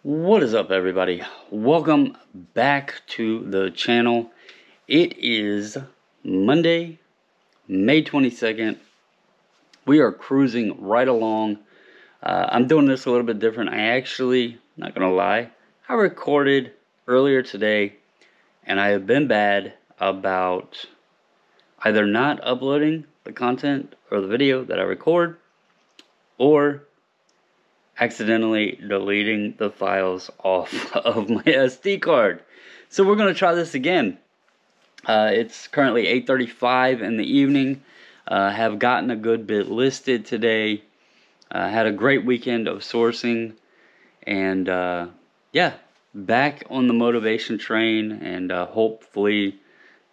What is up, everybody? Welcome back to the channel. It is Monday, May 22nd. We are cruising right along. I'm doing this a little bit different. I actually, not gonna lie, I recorded earlier today, and I have been bad about either not uploading the content or the video that I record, or accidentally deleting the files off of my SD card. So we're going to try this again. It's currently 8:35 in the evening. Have gotten a good bit listed today. Had a great weekend of sourcing. And yeah, back on the motivation train, and hopefully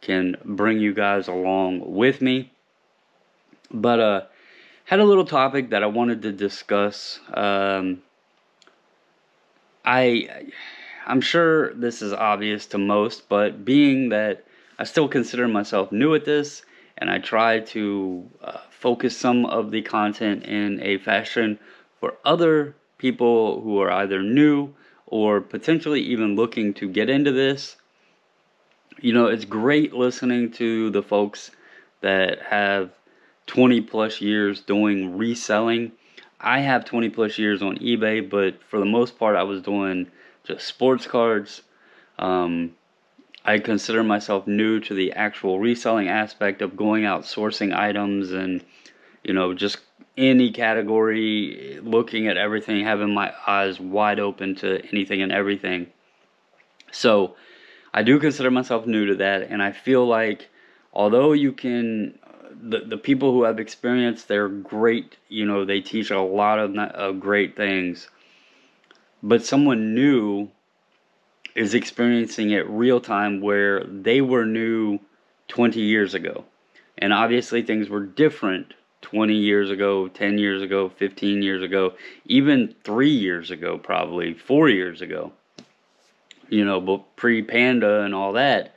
can bring you guys along with me. But had a little topic that I wanted to discuss. I'm sure this is obvious to most, but being that I still consider myself new at this, and I try to focus some of the content in a fashion for other people who are either new or potentially even looking to get into this. You know, it's great listening to the folks that have 20 plus years doing reselling. I have 20 plus years on eBay, but for the most part I was doing just sports cards. I consider myself new to the actual reselling aspect of going out sourcing items and, you know, just any category, looking at everything, having my eyes wide open to anything and everything. So I do consider myself new to that, and I feel like although you can, the people who have experience, they're great, you know, they teach a lot of great things, but someone new is experiencing it real time where they were new 20 years ago. And obviously things were different 20 years ago, 10 years ago, 15 years ago, even 3 years ago, probably 4 years ago. You know, but pre-Panda and all that,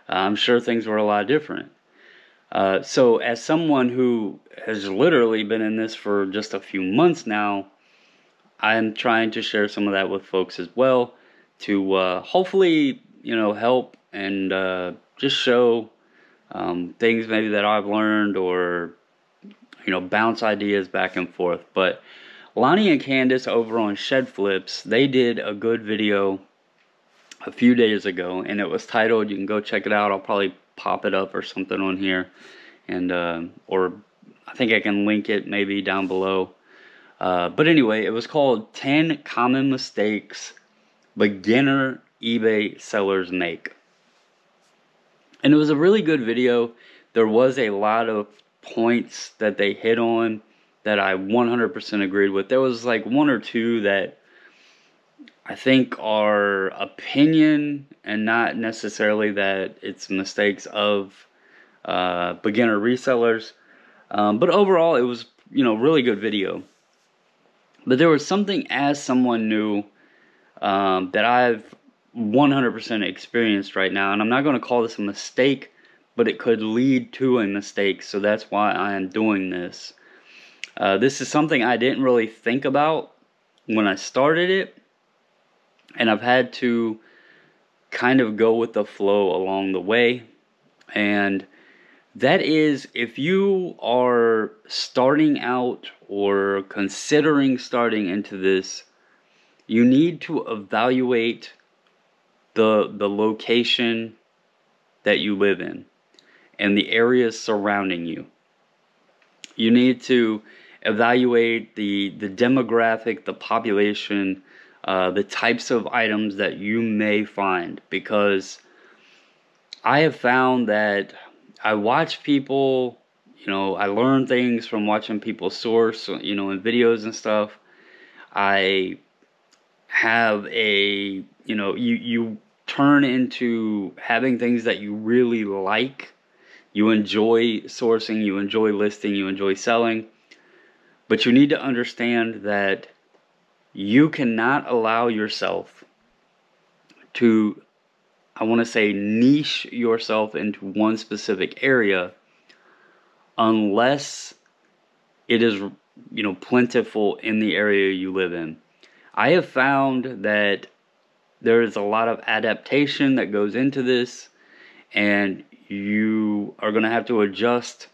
I'm sure things were a lot different. So as someone who has literally been in this for just a few months now, I'm trying to share some of that with folks as well to hopefully, you know, help and just show things maybe that I've learned, or, you know, bounce ideas back and forth. But Lonnie and Candace over on Shed Flips, they did a good video a few days ago, and it was titled, you can go check it out, I'll probably pop it up or something on here, and or I think I can link it maybe down below. But anyway, it was called 10 Common Mistakes Beginner eBay Sellers Make. And it was a really good video. There was a lot of points that they hit on that I 100% agreed with. There was like one or two that I think are opinion and not necessarily that it's mistakes of beginner resellers. But overall, it was, you know, really good video. But there was something as someone new that I've 100% experienced right now, and I'm not going to call this a mistake, but it could lead to a mistake, so that's why I am doing this. This is something I didn't really think about when I started it, and I've had to kind of go with the flow along the way. And that is, if you are starting out or considering starting into this, you need to evaluate the location that you live in and the areas surrounding you. You need to evaluate the demographic, the population, the types of items that you may find, because I have found that I watch people, you know, I learn things from watching people source, you know, in videos and stuff. I have a, you know, you turn into having things that you really like. You enjoy sourcing, you enjoy listing, you enjoy selling. But you need to understand that you cannot allow yourself to, I want to say, niche yourself into one specific area unless it is, you know, plentiful in the area you live in. I have found that there is a lot of adaptation that goes into this, and you are going to have to adjust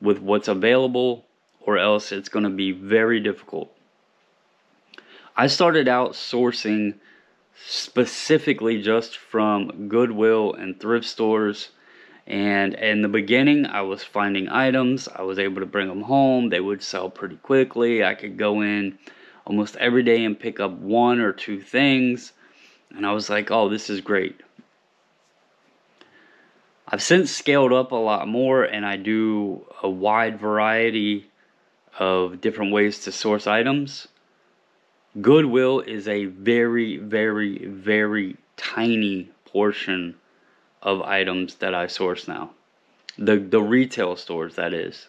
with what's available, or else it's going to be very difficult. I started out sourcing specifically just from Goodwill and thrift stores, and in the beginning I was finding items, I was able to bring them home, they would sell pretty quickly, I could go in almost every day and pick up 1 or 2 things, and I was like, oh, this is great. I've since scaled up a lot more, and I do a wide variety of different ways to source items. Goodwill is a very, very, very tiny portion of items that I source now. The retail stores, that is.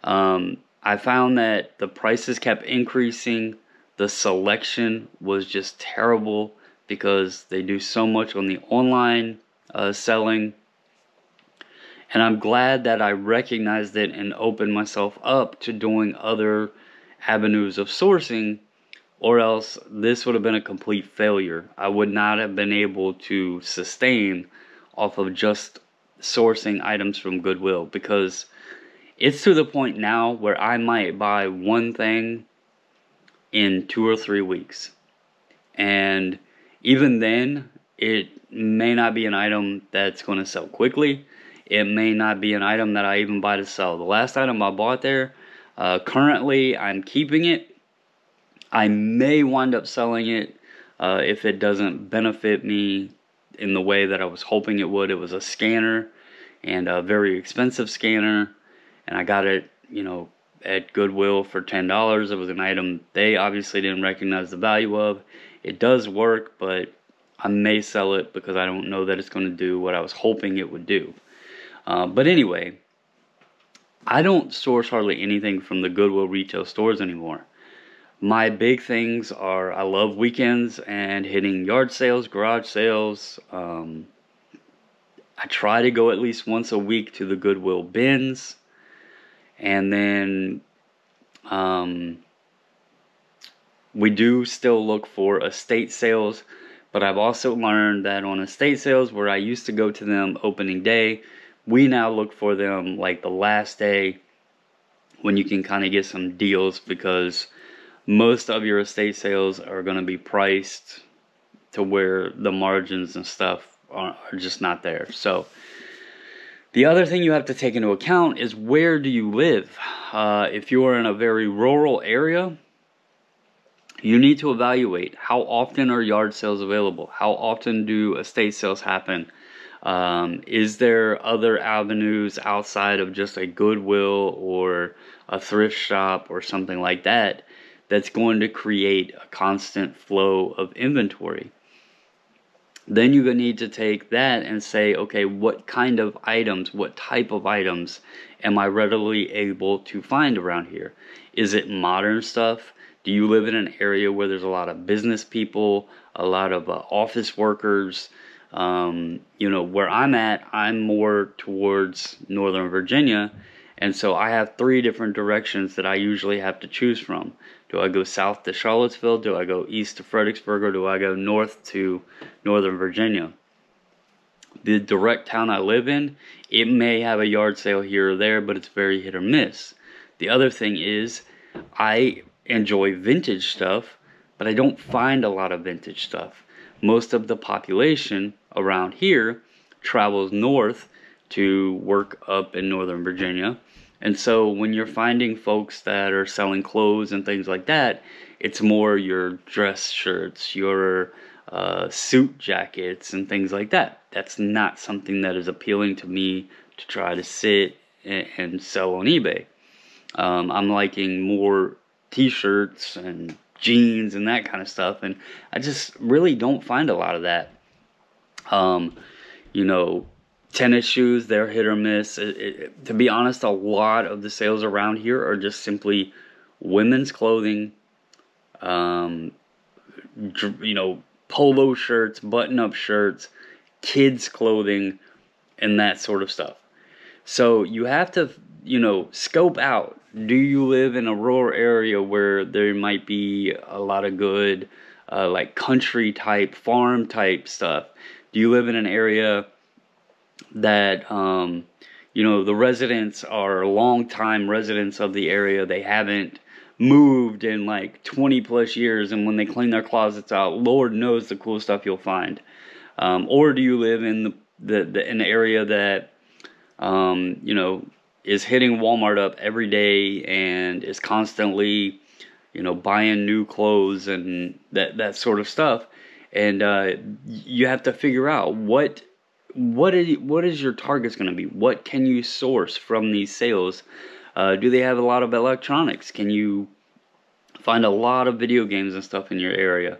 I found that the prices kept increasing. The selection was just terrible because they do so much on the online selling. And I'm glad that I recognized it and opened myself up to doing other avenues of sourcing, or else this would have been a complete failure. I would not have been able to sustain off of just sourcing items from Goodwill, because it's to the point now where I might buy one thing in 2 or 3 weeks. And even then, it may not be an item that's going to sell quickly. It may not be an item that I even buy to sell. The last item I bought there, currently I'm keeping it. I may wind up selling it if it doesn't benefit me in the way that I was hoping it would. It was a scanner, and a very expensive scanner, and I got it, at Goodwill for $10. It was an item they obviously didn't recognize the value of. It does work, but I may sell it because I don't know that it's going to do what I was hoping it would do. But anyway, I don't source hardly anything from the Goodwill retail stores anymore. My big things are, I love weekends and hitting yard sales, garage sales. I try to go at least once a week to the Goodwill bins. And then we do still look for estate sales. But I've also learned that on estate sales, where I used to go to them opening day, we now look for them like the last day, when you can kind of get some deals, because most of your estate sales are going to be priced to where the margins and stuff are just not there. So the other thing you have to take into account is, where do you live? If you are in a very rural area, you need to evaluate how often are yard sales available? How often do estate sales happen? Is there other avenues outside of just a Goodwill or a thrift shop or something like that that's going to create a constant flow of inventory? Then you need to take that and say, okay, what kind of items, what type of items am I readily able to find around here? Is it modern stuff? Do you live in an area where there's a lot of business people, a lot of office workers? Where I'm at, I'm more towards Northern Virginia, and so I have 3 different directions that I usually have to choose from. Do I go south to Charlottesville? Do I go east to Fredericksburg? Or do I go north to Northern Virginia? The direct town I live in, it may have a yard sale here or there, but it's very hit or miss. The other thing is, I enjoy vintage stuff, but I don't find a lot of vintage stuff. Most of the population around here travels north to work up in Northern Virginia. And so when you're finding folks that are selling clothes and things like that, it's more your dress shirts, your suit jackets and things like that. That's not something that is appealing to me to try to sit and sell on eBay. I'm liking more t-shirts and jeans and that kind of stuff, and I just really don't find a lot of that. Tennis shoes, they're hit or miss. To be honest, a lot of the sales around here are just simply women's clothing, polo shirts, button-up shirts, kids clothing, and that sort of stuff. So you have to, scope out Do you live in a rural area where there might be a lot of good, like country type, farm type stuff? Do you live in an area that, you know, the residents are long-time residents of the area? They haven't moved in like 20 plus years, and when they clean their closets out, Lord knows the cool stuff you'll find. Or do you live in an area that, you know, is hitting Walmart up every day and is constantly, you know, buying new clothes and that sort of stuff? And you have to figure out what is your target's going to be? What can you source from these sales? Do they have a lot of electronics? Can you find a lot of video games and stuff in your area?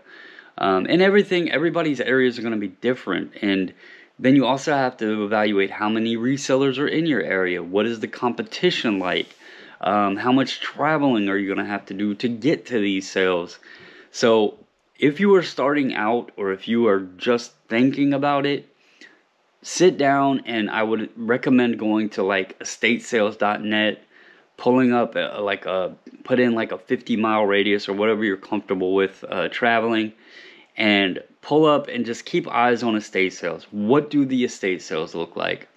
And everybody's areas are going to be different. And then you also have to evaluate how many resellers are in your area. What is the competition like? How much traveling are you going to have to do to get to these sales? So if you are starting out, or if you are just thinking about it, sit down, and I would recommend going to like estatesales.net, pulling up put in like a 50-mile radius or whatever you're comfortable with traveling, and pull up and just keep eyes on estate sales. What do the estate sales look like?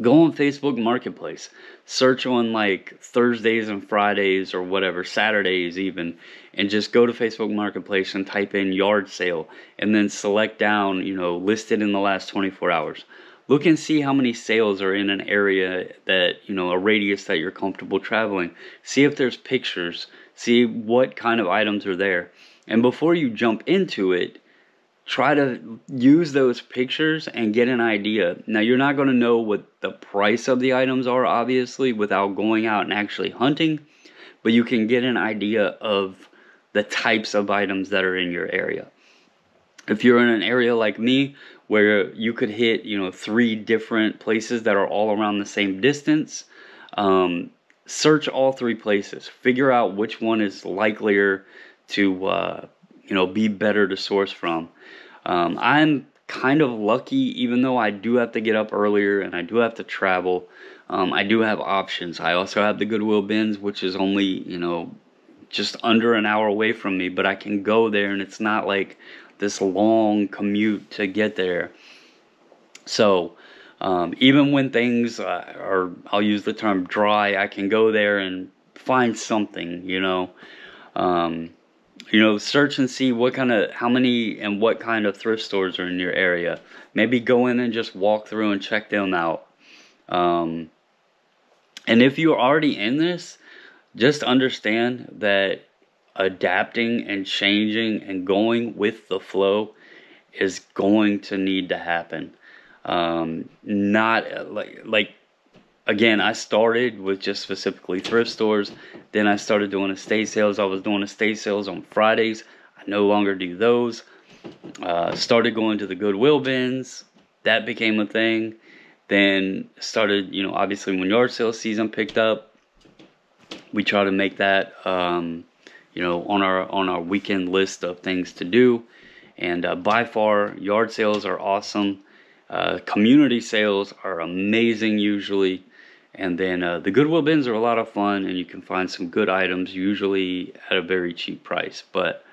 Go on Facebook Marketplace, search on like Thursdays and Fridays or whatever, Saturdays even, and just go to Facebook Marketplace and type in yard sale, and then select down, you know, listed in the last 24 hours. Look and see how many sales are in an area that, you know, a radius that you're comfortable traveling. See if there's pictures, see what kind of items are there. And before you jump into it, try to use those pictures and get an idea. Now, you're not going to know what the price of the items are, obviously, without going out and actually hunting, but you can get an idea of the types of items that are in your area. If you're in an area like me, where you could hit, you know, 3 different places that are all around the same distance, search all 3 places. Figure out which one is likelier to, you know, be better to source from. I'm kind of lucky, even though I do have to get up earlier and I do have to travel. I do have options. I also have the Goodwill bins, which is only, you know, just under an hour away from me, but I can go there, and it's not like this long commute to get there. So even when things are, I'll use the term dry, I can go there and find something, you know. You know, search and see how many and what kind of thrift stores are in your area. Maybe go in and just walk through and check them out. And if you're already in this, just understand that adapting and changing and going with the flow is going to need to happen. Not like again, I started with just specifically thrift stores. Then I started doing estate sales. I was doing estate sales on Fridays. I no longer do those. Started going to the Goodwill bins. That became a thing. Then started, you know, obviously when yard sale season picked up, we try to make that, you know, on our weekend list of things to do. And by far, yard sales are awesome. Community sales are amazing usually. And then the Goodwill bins are a lot of fun, and you can find some good items, usually at a very cheap price. But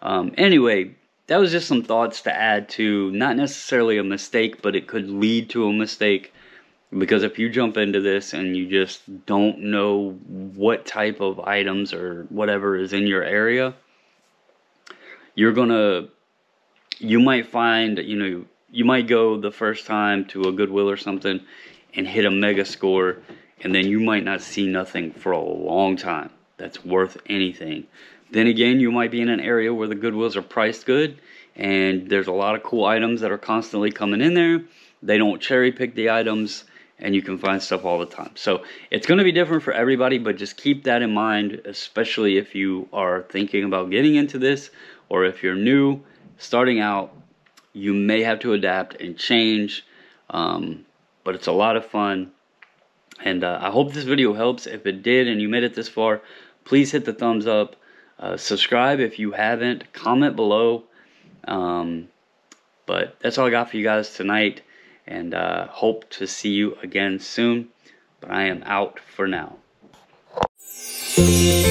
anyway, that was just some thoughts to add to, not necessarily a mistake, but it could lead to a mistake. Because if you jump into this and you just don't know what type of items or whatever is in your area, you might find, you know, you might go the first time to a Goodwill or something and hit a mega score, and then you might not see nothing for a long time that's worth anything. Then again, you might be in an area where the Goodwills are priced good, and there's a lot of cool items that are constantly coming in there. They don't cherry pick the items, and you can find stuff all the time. So it's going to be different for everybody, but just keep that in mind, especially if you are thinking about getting into this, or if you're new, starting out. You may have to adapt and change, but it's a lot of fun. And I hope this video helps. If it did and you made it this far, please hit the thumbs up. Subscribe if you haven't. Comment below. But that's all I got for you guys tonight. And hope to see you again soon. But I am out for now. you.